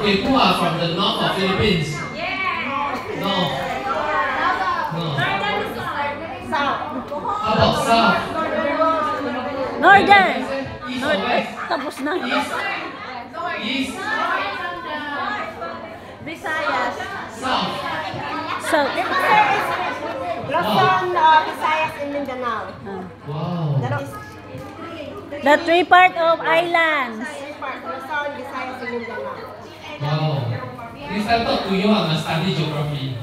Okay, who are from the north of Philippines? No. No. How about south? Northern. East or west? Tapos na. East. East. Visayas. South. So, Luzon, Visayas, and Mindanao. Wow. the three part of islands. Luzon, Visayas, and Mindanao. Wow. This time talk to you, I'm study geography.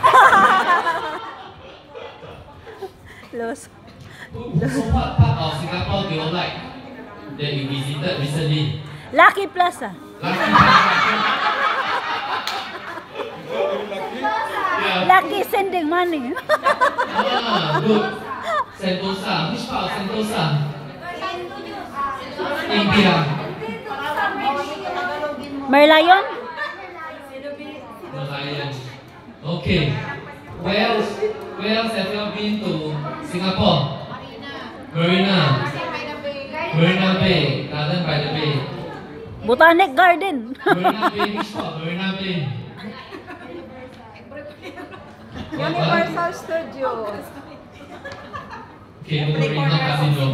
Los. So what part of Singapore do you like that you visited recently? Lucky Plaza. Lucky. Yeah. Lucky sending money. Ah, good. Sentosa. Which part of Sentosa? India. Merlion? Merlion. Okay. Where else have you been to Singapore? Marina. Marina Bay. Garden by the Bay. Botanic Garden. Marina Bay. Which part? Marina Bay. Universal Studios. Okay, Marina Casino.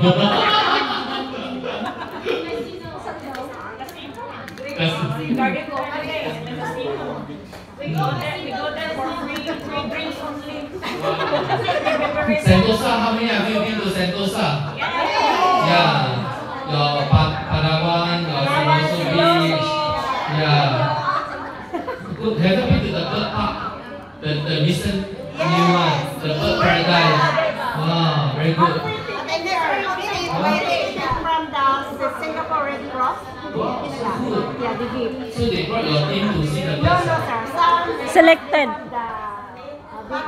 Garden we go there for free drinks only. Sentosa, how many have you been to Sentosa? Yeah. Your Palawan, your Siloso Beach. Yeah. Good. Have you been to the bird park? The recent new one, the bird paradise. Wow, very good. And from the Singapore Red Cross. Wow, so good. Yeah, they give. So they brought your team to see the No, birds. no, sir. Some Selected. the